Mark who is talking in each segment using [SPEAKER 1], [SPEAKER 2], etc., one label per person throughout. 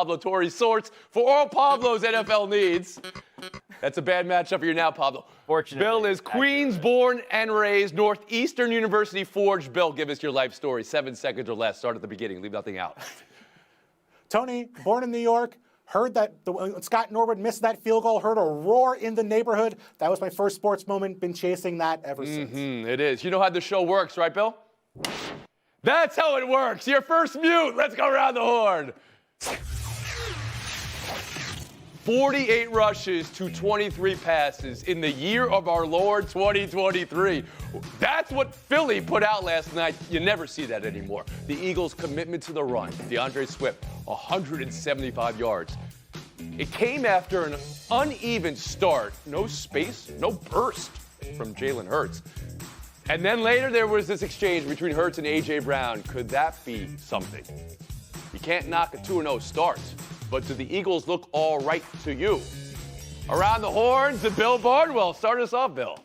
[SPEAKER 1] Pablo Torre's source for all Pablo's NFL needs. That's a bad matchup for you now, Pablo.
[SPEAKER 2] Fortunately,
[SPEAKER 1] Bill is Queens born and raised, Northeastern University Forge. Bill, give us your life story. 7 seconds or less. Start at the beginning. Leave nothing out.
[SPEAKER 3] Tony, born in New York, heard that Scott Norwood missed that field goal, heard a roar in the neighborhood. That was my first sports moment. Been chasing that ever since.
[SPEAKER 1] It is. You know how the show works, right, Bill? That's how it works. Your first mute. Let's go around the horn. 48 rushes to 23 passes in the year of our Lord 2023. That's what Philly put out last night. You never see that anymore. The Eagles' commitment to the run. DeAndre Swift, 175 yards. It came after an uneven start. No space, no burst from Jalen Hurts. And then later there was this exchange between Hurts and A.J. Brown. Could that be something? You can't knock a 2-0 start. But do the Eagles look all right to you? Around the horns, to Bill Barnwell. Start us off, Bill.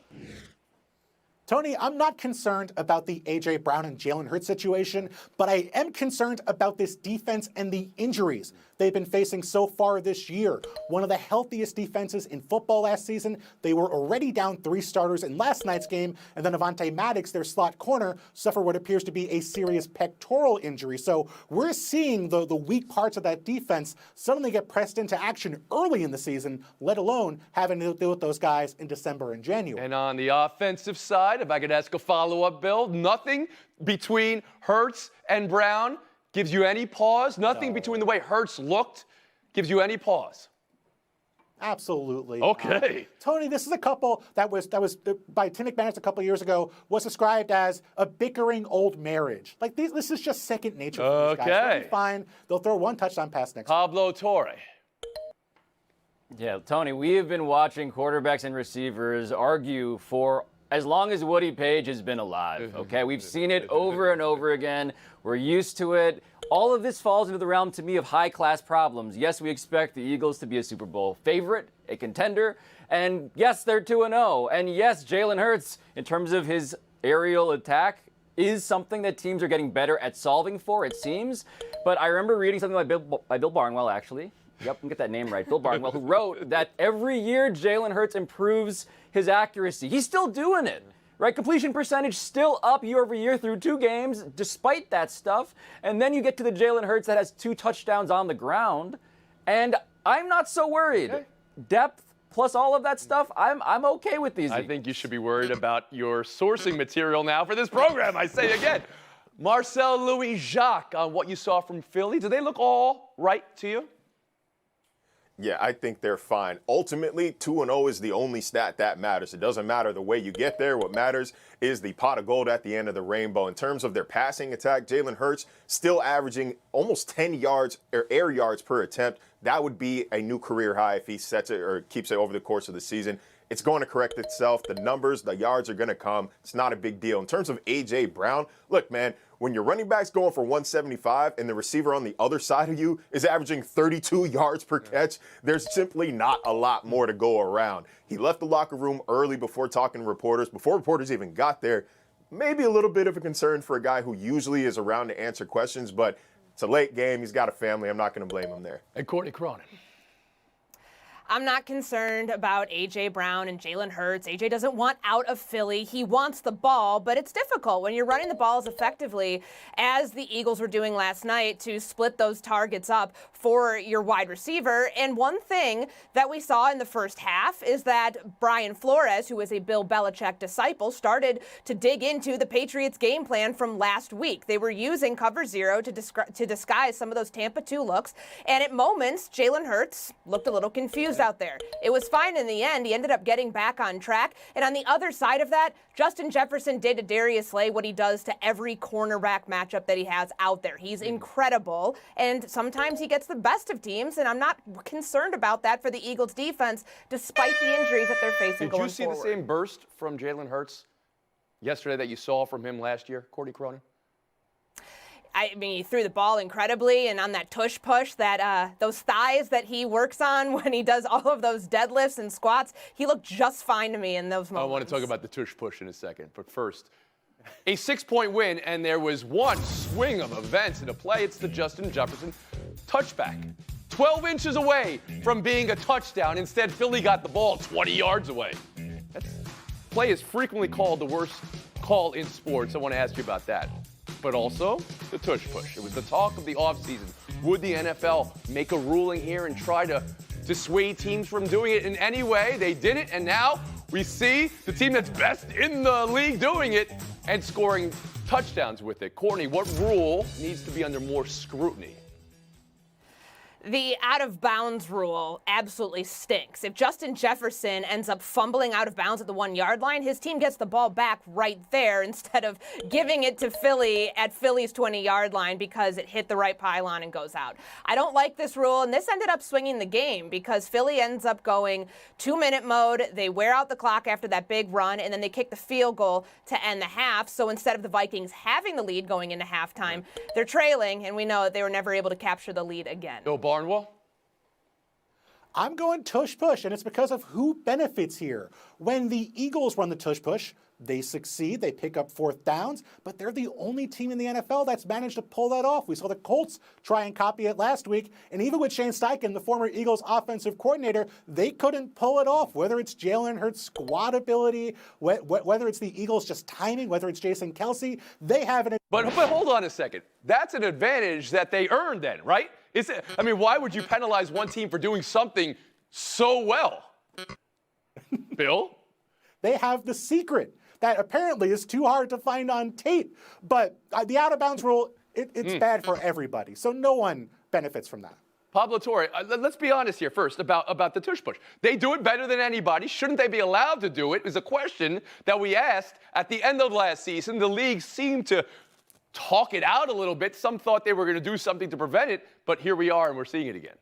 [SPEAKER 3] Tony, I'm not concerned about the A.J. Brown and Jalen Hurts situation, but I am concerned about this defense and the injuries they've been facing so far this year. One of the healthiest defenses in football last season. They were already down 3 starters in last night's game, and then Avonte Maddox, their slot corner, suffered what appears to be a serious pectoral injury. So we're seeing the weak parts of that defense suddenly get pressed into action early in the season, let alone having to deal with those guys in December and January.
[SPEAKER 1] And on the offensive side, if I could ask a follow-up, Bill, nothing between Hurts and Brown gives you any pause? Nothing between the way Hurts looked gives you any pause?
[SPEAKER 3] Absolutely.
[SPEAKER 1] Okay.
[SPEAKER 3] Tony, this is a couple that was by Tim McManus a couple years ago was described as a bickering old marriage. Like this is just second nature for these guys. They'll be fine. They'll throw 1 touchdown pass next
[SPEAKER 1] Pablo Torre.
[SPEAKER 2] Yeah, Tony, we have been watching quarterbacks and receivers argue for as long as Woody Page has been alive, okay? We've seen it over and over again. We're used to it. All of this falls into the realm, to me, of high-class problems. Yes, we expect the Eagles to be a Super Bowl favorite, a contender, and yes, they're 2-0. And yes, Jalen Hurts, in terms of his aerial attack, is something that teams are getting better at solving for, it seems. But I remember reading something by Bill Barnwell, actually. Yep, get that name right. Bill Barnwell, who wrote that every year Jalen Hurts improves his accuracy. He's still doing it, right? Completion percentage still up year over year through 2 games, despite that stuff. And then you get to the Jalen Hurts that has 2 touchdowns on the ground, and I'm not so worried. Okay. Depth plus all of that stuff, I'm okay with these.
[SPEAKER 1] I think you should be worried about your sourcing material now for this program. I say again, Marcel Louis-Jacques, on what you saw from Philly, do they look all right to you?
[SPEAKER 4] Yeah, I think they're fine. Ultimately, 2-0 is the only stat that matters. It doesn't matter the way you get there. What matters is the pot of gold at the end of the rainbow. In terms of their passing attack, Jalen Hurts still averaging almost 10 yards or air yards per attempt. That would be a new career high if he sets it or keeps it over the course of the season. It's going to correct itself. The numbers, the yards are going to come. It's not a big deal. In terms of A.J. Brown, look, man, when your running back's going for 175 and the receiver on the other side of you is averaging 32 yards per catch, there's simply not a lot more to go around. He left the locker room early before talking to reporters, before reporters even got there. Maybe a little bit of a concern for a guy who usually is around to answer questions, but it's a late game. He's got a family. I'm not going to blame him there.
[SPEAKER 1] And Courtney Cronin.
[SPEAKER 5] I'm not concerned about A.J. Brown and Jalen Hurts. A.J. doesn't want out of Philly. He wants the ball, but it's difficult when you're running the ball as effectively as the Eagles were doing last night to split those targets up for your wide receiver. And one thing that we saw in the first half is that Brian Flores, who is a Bill Belichick disciple, started to dig into the Patriots' game plan from last week. They were using cover zero to disguise some of those Tampa 2 looks, and at moments, Jalen Hurts looked a little confused out there. It was fine in the end. He ended up getting back on track. And on the other side of that, Justin Jefferson did to Darius Slay what he does to every cornerback matchup that he has out there. He's incredible, and sometimes he gets the best of teams, and I'm not concerned about that for the Eagles defense, despite the injuries that they're facing going forward.
[SPEAKER 1] Did you see the same burst from Jalen Hurts yesterday that you saw from him last year, Courtney Cronin?
[SPEAKER 5] I mean, he threw the ball incredibly, and on that tush push, that those thighs that he works on when he does all of those deadlifts and squats, he looked just fine to me in those moments.
[SPEAKER 1] I want to talk about the tush push in a second, but first, a 6-point win, and there was one swing of events in a play. It's the Justin Jefferson touchback. 12 inches away from being a touchdown. Instead, Philly got the ball 20 yards away. That play is frequently called the worst call in sports. I want to ask you about that. But also the tush push. It was the talk of the offseason. Would the NFL make a ruling here and try to dissuade teams from doing it in any way? They didn't, and now we see the team that's best in the league doing it and scoring touchdowns with it. Courtney, what rule needs to be under more scrutiny?
[SPEAKER 5] The out-of-bounds rule absolutely stinks. If Justin Jefferson ends up fumbling out of bounds at the 1-yard line, his team gets the ball back right there instead of giving it to Philly at Philly's 20-yard line because it hit the right pylon and goes out. I don't like this rule, and this ended up swinging the game because Philly ends up going 2-minute mode. They wear out the clock after that big run, and then they kick the field goal to end the half. So instead of the Vikings having the lead going into halftime, they're trailing, and we know that they were never able to capture the lead again.
[SPEAKER 1] Bill Barnwell?
[SPEAKER 3] I'm going tush push, and it's because of who benefits here. When the Eagles run the tush push, they succeed, they pick up 4th downs, but they're the only team in the NFL that's managed to pull that off. We saw the Colts try and copy it last week, and even with Shane Steichen, the former Eagles offensive coordinator, they couldn't pull it off, whether it's Jalen Hurts' squad ability, whether it's the Eagles just timing, whether it's Jason Kelce, they have an...
[SPEAKER 1] But hold on a second. That's an advantage that they earned then, right? Why would you penalize one team for doing something so well? Bill?
[SPEAKER 3] They have the secret that apparently is too hard to find on tape. But the out-of-bounds rule, it's bad for everybody. So no one benefits from that.
[SPEAKER 1] Pablo Torre, let's be honest here first about the tush push. They do it better than anybody. Shouldn't they be allowed to do it? Is a question that we asked at the end of last season. The league seemed to talk it out a little bit. Some thought they were going to do something to prevent it, but here we are and we're seeing it again.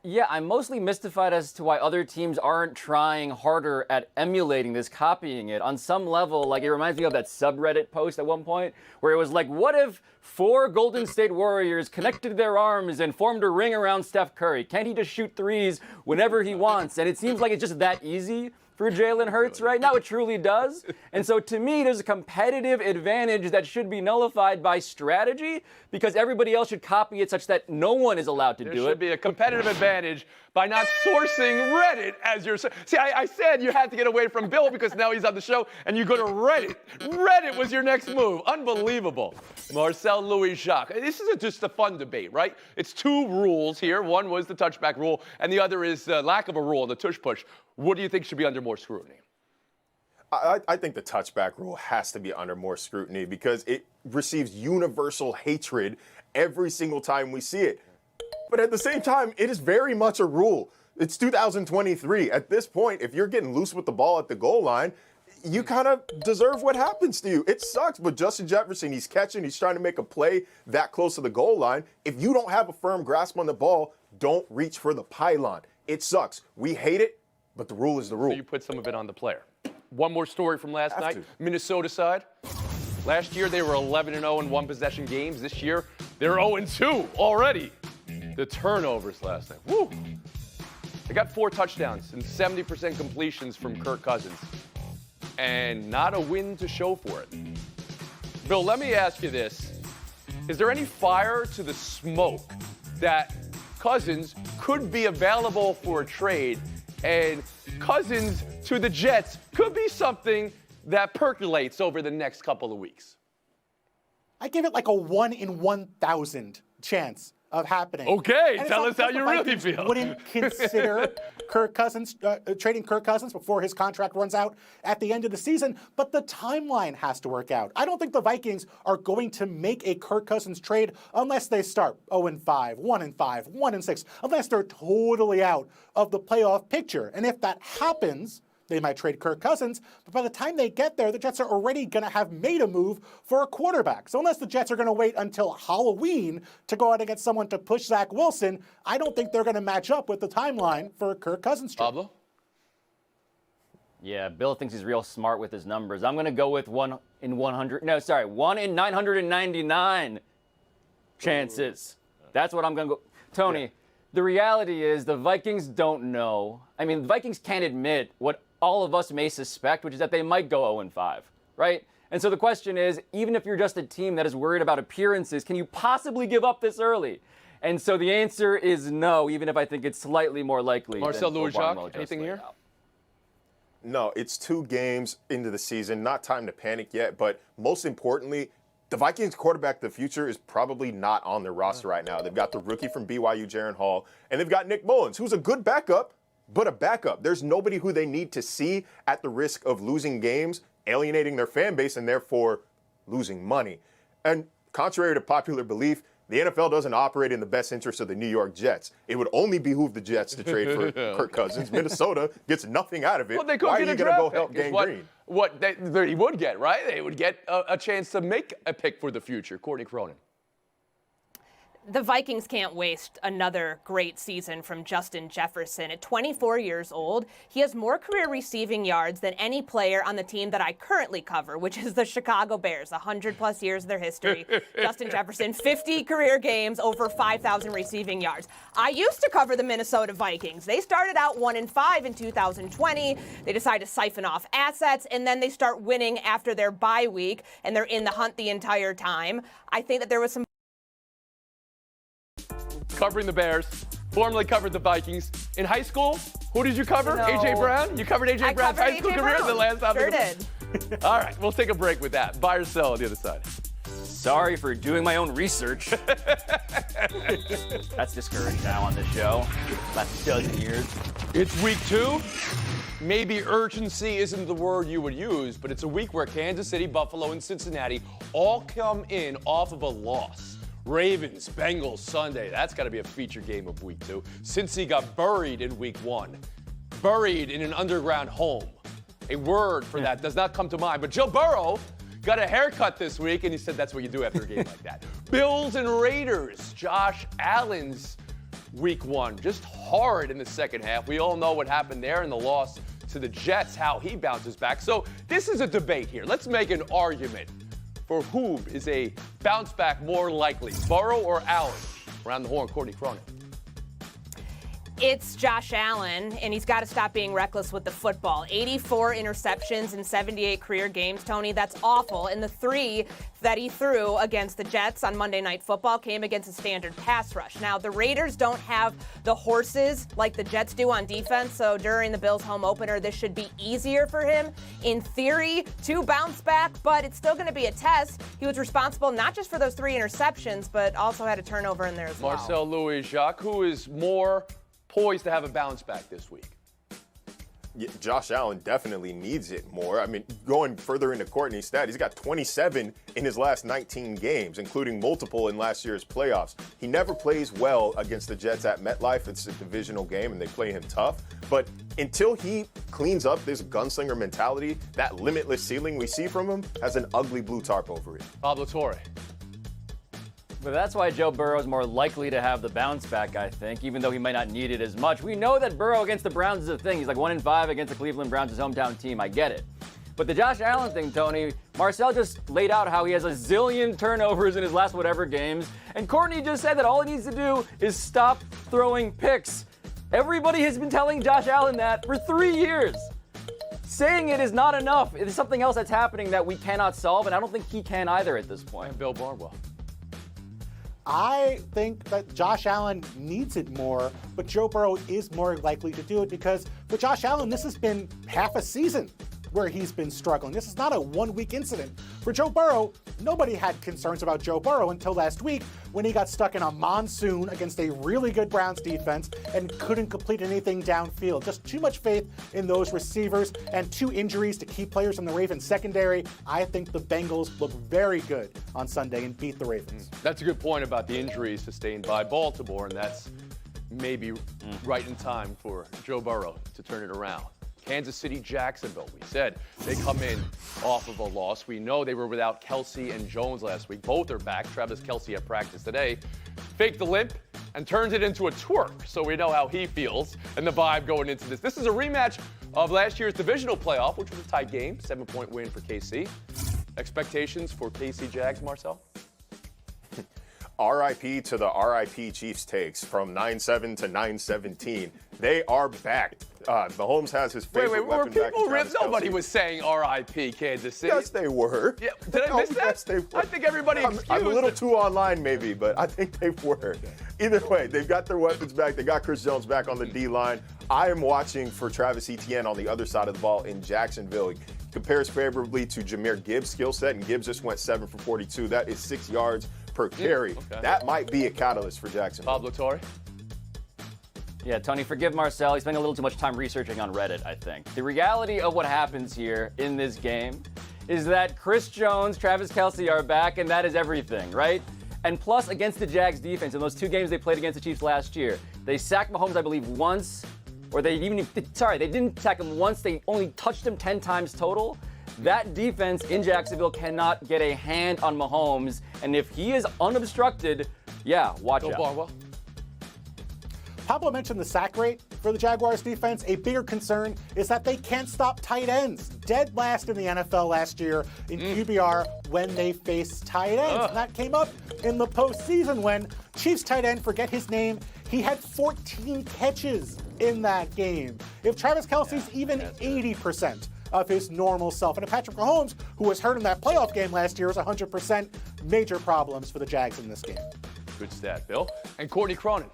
[SPEAKER 2] Yeah, I'm mostly mystified as to why other teams aren't trying harder at emulating this, copying it. On some level, like, it reminds me of that subreddit post at one point where it was like, what if 4 Golden State Warriors connected their arms and formed a ring around Steph Curry? Can't he just shoot threes whenever he wants? And it seems like it's just that easy for Jalen Hurts right now. It truly does. And so to me, there's a competitive advantage that should be nullified by strategy because everybody else should copy it such that no one is allowed to do it.
[SPEAKER 1] There should be a competitive advantage by not sourcing Reddit as your... See, I said you had to get away from Bill because now he's on the show and you go to Reddit. Reddit was your next move. Unbelievable. Marcel Louis-Jacques. This is just a fun debate, right? It's 2 rules here. One was the touchback rule and the other is the lack of a rule, the tush push. What do you think should be under more scrutiny?
[SPEAKER 4] I think the touchback rule has to be under more scrutiny because it receives universal hatred every single time we see it. But at the same time, it is very much a rule. It's 2023. At this point, if you're getting loose with the ball at the goal line, you kind of deserve what happens to you. It sucks, but Justin Jefferson, he's catching, he's trying to make a play that close to the goal line. If you don't have a firm grasp on the ball, don't reach for the pylon. It sucks. We hate it, but the rule is the rule.
[SPEAKER 1] So you put some of it on the player. One more story from last night. Minnesota side. Last year, they were 11-0 in one-possession games. This year, they're 0-2 already. The turnovers last night. Woo! They got 4 touchdowns and 70% completions from Kirk Cousins. And not a win to show for it. Bill, let me ask you this. Is there any fire to the smoke that Cousins could be available for a trade and Cousins to the Jets could be something that percolates over the next couple of weeks?
[SPEAKER 3] I give it like a 1 in 1,000 chance of happening.
[SPEAKER 1] Okay,
[SPEAKER 3] and
[SPEAKER 1] tell us how you really
[SPEAKER 3] Vikings
[SPEAKER 1] feel.
[SPEAKER 3] Wouldn't consider Kirk Cousins trading Kirk Cousins before his contract runs out at the end of the season, but the timeline has to work out. I don't think the Vikings are going to make a Kirk Cousins trade unless they start 0-5, 1-5, 1-6, unless they're totally out of the playoff picture. And if that happens, they might trade Kirk Cousins, but by the time they get there, the Jets are already going to have made a move for a quarterback. So unless the Jets are going to wait until Halloween to go out and get someone to push Zach Wilson, I don't think they're going to match up with the timeline for a Kirk Cousins trade.
[SPEAKER 1] Pablo?
[SPEAKER 2] Yeah, Bill thinks he's real smart with his numbers. I'm going to go with 1 in 999 chances. That's what I'm going to go. Tony, the reality is the Vikings don't know. I mean, the Vikings can't admit what all of us may suspect, which is that they might go 0-5, right? And so the question is, even if you're just a team that is worried about appearances, can you possibly give up this early? And so the answer is no, even if I think it's slightly more likely.
[SPEAKER 1] Marcel
[SPEAKER 2] than
[SPEAKER 1] Louis
[SPEAKER 2] what Barnwell
[SPEAKER 1] Jacques,
[SPEAKER 2] just
[SPEAKER 1] anything
[SPEAKER 2] laid
[SPEAKER 1] here?
[SPEAKER 2] out.
[SPEAKER 4] No, it's 2 games into the season. Not time to panic yet, but most importantly, the Vikings quarterback of the future is probably not on their roster right now. They've got the rookie from BYU, Jaron Hall, and they've got Nick Mullins, who's a good backup, but a backup. There's nobody who they need to see at the risk of losing games, alienating their fan base, and therefore losing money. And contrary to popular belief, the NFL doesn't operate in the best interest of the New York Jets. It would only behoove the Jets to trade for Kirk Cousins. Minnesota gets nothing out of it.
[SPEAKER 1] Well, they could
[SPEAKER 4] Why are
[SPEAKER 1] get
[SPEAKER 4] you
[SPEAKER 1] a
[SPEAKER 4] going to go
[SPEAKER 1] draft
[SPEAKER 4] help
[SPEAKER 1] pick, is
[SPEAKER 4] Gang
[SPEAKER 1] what,
[SPEAKER 4] Green?
[SPEAKER 1] What they would get, right? They would get a chance to make a pick for the future. Courtney Cronin.
[SPEAKER 5] The Vikings can't waste another great season from Justin Jefferson. At 24 years old, he has more career receiving yards than any player on the team that I currently cover, which is the Chicago Bears, 100-plus years of their history. Justin Jefferson, 50 career games, over 5,000 receiving yards. I used to cover the Minnesota Vikings. They started out 1-5 in 2020. They decided to siphon off assets, and then they start winning after their bye week, and they're in the hunt the entire time. I think that there was some
[SPEAKER 1] Covering the Bears, formerly covered the Vikings. In high school, who did you cover?
[SPEAKER 5] No.
[SPEAKER 1] A.J. Brown? You covered A.J.
[SPEAKER 5] I
[SPEAKER 1] Brown's
[SPEAKER 5] covered
[SPEAKER 1] high school
[SPEAKER 5] A.J.
[SPEAKER 1] career
[SPEAKER 5] Brown.
[SPEAKER 1] the last time?
[SPEAKER 5] Sure did.
[SPEAKER 1] All right, we'll take a break with that. Buy or sell on the other side.
[SPEAKER 2] Sorry for doing my own research. That's discouraged now on this show. Last dozen years.
[SPEAKER 1] It's week 2. Maybe urgency isn't the word you would use, but it's a week where Kansas City, Buffalo, and Cincinnati all come in off of a loss. Ravens, Bengals, Sunday. That's got to be a feature game of week 2. Cincy got buried in week 1. Buried in an underground home. A word for that does not come to mind. But Joe Burrow got a haircut this week, and he said that's what you do after a game like that. Bills and Raiders. Josh Allen's week 1. Just hard in the second half. We all know what happened there in the loss to the Jets, how he bounces back. So this is a debate here. Let's make an argument for whom is a bounce back more likely, Burrow or Allen? Around the horn, Courtney Cronin.
[SPEAKER 5] It's Josh Allen, and he's got to stop being reckless with the football. 84 interceptions in 78 career games, Tony. That's awful. And the 3 that he threw against the Jets on Monday Night Football came against a standard pass rush. Now, the Raiders don't have the horses like the Jets do on defense, so during the Bills' home opener, this should be easier for him, in theory, to bounce back, but it's still going to be a test. He was responsible not just for those 3 interceptions, but also had a turnover in there as well.
[SPEAKER 1] Marcel Louis Jacques, who is more poised to have a bounce back this week?
[SPEAKER 4] Yeah, Josh Allen definitely needs it more. I mean, going further into Courtney's stat, he's got 27 in his last 19 games, including multiple in last year's playoffs. He never plays well against the Jets at MetLife. It's a divisional game, and they play him tough. But until he cleans up this gunslinger mentality, that limitless ceiling we see from him has an ugly blue tarp over it.
[SPEAKER 1] Pablo Torre.
[SPEAKER 2] But that's why Joe Burrow is more likely to have the bounce back, I think, even though he might not need it as much. We know that Burrow against the Browns is a thing. He's like 1-5 against the Cleveland Browns, his hometown team. I get it. But the Josh Allen thing, Tony, Marcel just laid out how he has a zillion turnovers in his last whatever games. And Courtney just said that all he needs to do is stop throwing picks. Everybody has been telling Josh Allen that for 3 years. Saying it is not enough. It is something else that's happening that we cannot solve, and I don't think he can either at this point.
[SPEAKER 1] And Bill Barnwell.
[SPEAKER 3] I think that Josh Allen needs it more, but Joe Burrow is more likely to do it because for Josh Allen, this has been half a season where he's been struggling. This is not a one-week incident. For Joe Burrow, nobody had concerns about Joe Burrow until last week when he got stuck in a monsoon against a really good Browns defense and couldn't complete anything downfield. Just too much faith in those receivers and 2 injuries to key players in the Ravens secondary. I think the Bengals look very good on Sunday and beat the Ravens.
[SPEAKER 1] That's a good point about the injuries sustained by Baltimore, and that's maybe right in time for Joe Burrow to turn it around. Kansas City, Jacksonville. We said they come in off of a loss. We know they were without Kelsey and Jones last week. Both are back. Travis Kelsey at practice today. Faked the limp and turns it into a twerk. So we know how he feels and the vibe going into this. This is a rematch of last year's divisional playoff, which was a tight game, 7-point win for KC. Expectations for KC Jags, Marcel?
[SPEAKER 4] RIP to the RIP Chiefs takes from 9-7 to 9-17. They are back. Mahomes has his favorite
[SPEAKER 1] were
[SPEAKER 4] weapon back.
[SPEAKER 1] people
[SPEAKER 4] Travis
[SPEAKER 1] nobody
[SPEAKER 4] Kelce.
[SPEAKER 1] was saying R.I.P. Kansas City.
[SPEAKER 4] Yes, they were.
[SPEAKER 1] Yeah, did I miss that?
[SPEAKER 4] Yes, they were.
[SPEAKER 1] I think everybody excused
[SPEAKER 4] I'm a little
[SPEAKER 1] it.
[SPEAKER 4] too online, maybe, but I think they were. Either way, they've got their weapons back. They got Chris Jones back on the D-line. I am watching for Travis Etienne on the other side of the ball in Jacksonville. He compares favorably to Jahmyr Gibbs' skill set, and Gibbs just went 7 for 42. That is 6 yards per carry.
[SPEAKER 1] okay.
[SPEAKER 4] That might be a catalyst for Jacksonville.
[SPEAKER 1] Pablo Torre.
[SPEAKER 2] Yeah, Tony, forgive Marcel. He's spending a little too much time researching on Reddit, I think. The reality of what happens here in this game is that Chris Jones, Travis Kelce are back, and that is everything, right? And plus, against the Jags defense, in those 2 games they played against the Chiefs last year, they sacked Mahomes, I believe, once, or they didn't sack him once. They only touched him 10 times total. That defense in Jacksonville cannot get a hand on Mahomes, and if he is unobstructed, yeah, watch
[SPEAKER 1] Bill
[SPEAKER 2] out.
[SPEAKER 1] Barnwell.
[SPEAKER 3] Pablo mentioned the sack rate for the Jaguars defense. A bigger concern is that they can't stop tight ends. Dead last in the NFL last year in QBR when they faced tight ends. And that came up in the postseason when Chiefs tight end, forget his name, he had 14 catches in that game. If Travis Kelce's even 80% of his normal self, and if Patrick Mahomes, who was hurt in that playoff game last year, is 100%, major problems for the Jags in this game.
[SPEAKER 1] Good stat, Bill. And Courtney Cronin.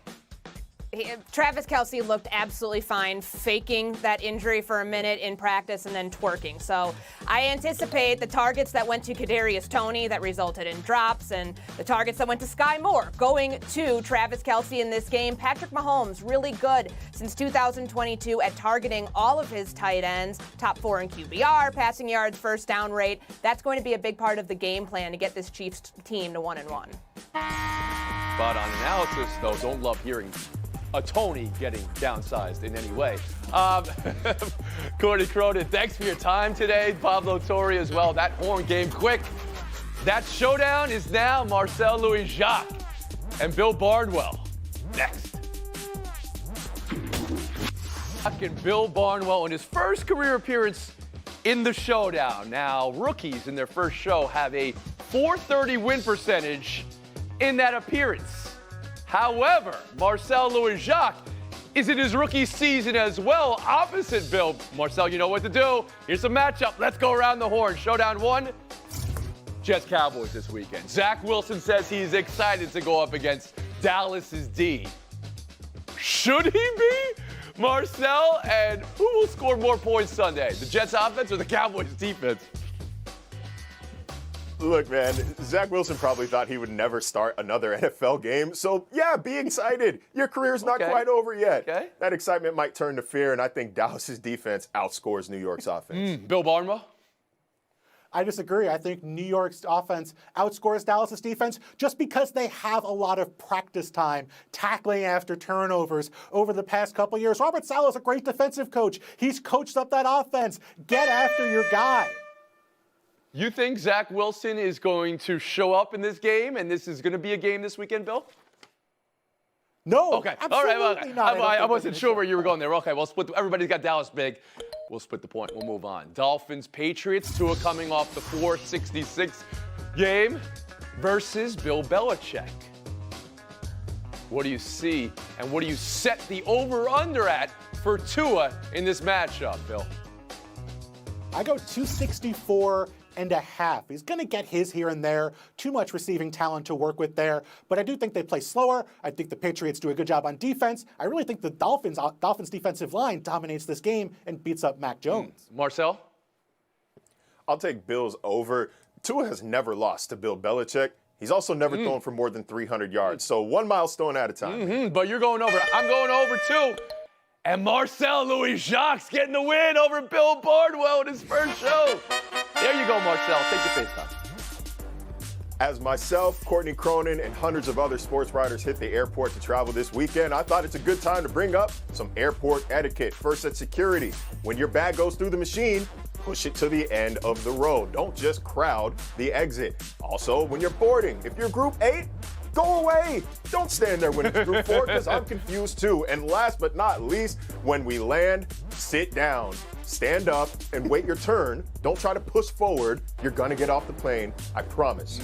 [SPEAKER 5] Travis Kelce looked absolutely fine faking that injury for a minute in practice and then twerking. So I anticipate the targets that went to Kadarius Toney that resulted in drops and the targets that went to Sky Moore going to Travis Kelce in this game. Patrick Mahomes really good since 2022 at targeting all of his tight ends, top 4 in QBR, passing yards, first down rate. That's going to be a big part of the game plan to get this Chiefs team to 1-1.
[SPEAKER 1] Spot on analysis, though. Don't love hearing a Tony getting downsized in any way. Courtney Cronin, thanks for your time today. Pablo Torre as well. That horn game quick. That showdown is now Marcel Louis-Jacques and Bill Barnwell. Next. And Bill Barnwell in his first career appearance in the showdown. Now, rookies in their first show have a .430 win percentage in that appearance. However, Marcel Louis-Jacques is in his rookie season as well, opposite Bill. Marcel, you know what to do. Here's a matchup. Let's go around the horn. Showdown 1, Jets-Cowboys this weekend. Zach Wilson says he's excited to go up against Dallas's D. Should he be? Marcel, and who will score more points Sunday? The Jets offense or the Cowboys defense?
[SPEAKER 4] Look, man, Zach Wilson probably thought he would never start another NFL game. So, yeah, be excited. Your career's not quite over yet.
[SPEAKER 1] Okay.
[SPEAKER 4] That excitement might turn to fear, and I think Dallas's defense outscores New York's offense.
[SPEAKER 1] Bill Barnwell?
[SPEAKER 3] I disagree. I think New York's offense outscores Dallas's defense just because they have a lot of practice time tackling after turnovers over the past couple years. Robert Saleh's a great defensive coach. He's coached up that offense. Get after your guy.
[SPEAKER 1] You think Zach Wilson is going to show up in this game, and this is going to be a game this weekend, Bill?
[SPEAKER 3] No.
[SPEAKER 1] Okay. All
[SPEAKER 3] Absolutely
[SPEAKER 1] right.
[SPEAKER 3] not.
[SPEAKER 1] I wasn't sure where you were going there. Okay. Well, split. Everybody's got Dallas big. We'll split the point. We'll move on. Dolphins, Patriots. Tua coming off the 466 game versus Bill Belichick. What do you see, and what do you set the over/under at for Tua in this matchup, Bill?
[SPEAKER 3] I go 264.5. He's going to get his here and there. Too much receiving talent to work with there. But I do think they play slower. I think the Patriots do a good job on defense. I really think the Dolphins defensive line dominates this game and beats up Mac Jones.
[SPEAKER 1] Marcel?
[SPEAKER 4] I'll take Bills over. Tua has never lost to Bill Belichick. He's also never thrown for more than 300 yards. So one milestone at a time.
[SPEAKER 1] But you're going over. I'm going over too. And Marcel Louis-Jacques getting the win over Bill Barnwell in his first show. There you go, Marcel. Take your FaceTime.
[SPEAKER 4] As myself, Courtney Cronin, and hundreds of other sports writers hit the airport to travel this weekend, I thought it's a good time to bring up some airport etiquette. First at security. When your bag goes through the machine, push it to the end of the row. Don't just crowd the exit. Also, when you're boarding, if you're group 8, go away. Don't stand there when it's group 4 because I'm confused too. And last but not least, when we land, sit down. Stand up and wait your turn. Don't try to push forward. You're going to get off the plane. I promise.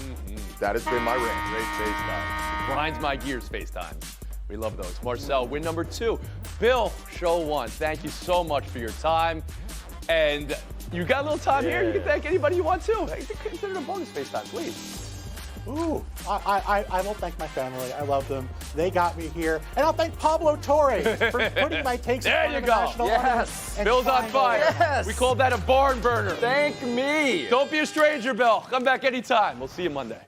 [SPEAKER 4] That has been my rant.
[SPEAKER 1] Great FaceTime. Grinds My Gears FaceTime. We love those. Marcel, win number 2. Bill, show 1. Thank you so much for your time. And you got a little time here. You can thank anybody you want to. Hey, consider it a bonus FaceTime, please.
[SPEAKER 3] Ooh, I will thank my family. I love them. They got me here. And I'll thank Pablo Torre for putting my takes
[SPEAKER 1] There
[SPEAKER 3] in
[SPEAKER 1] you
[SPEAKER 3] front
[SPEAKER 1] go.
[SPEAKER 3] of the national
[SPEAKER 2] Yes.
[SPEAKER 3] audience and
[SPEAKER 1] Bill's on
[SPEAKER 3] finally-
[SPEAKER 1] fire.
[SPEAKER 2] Yes.
[SPEAKER 1] We call that a barn burner.
[SPEAKER 2] Thank me.
[SPEAKER 1] Don't be a stranger, Bill. Come back anytime. We'll see you Monday.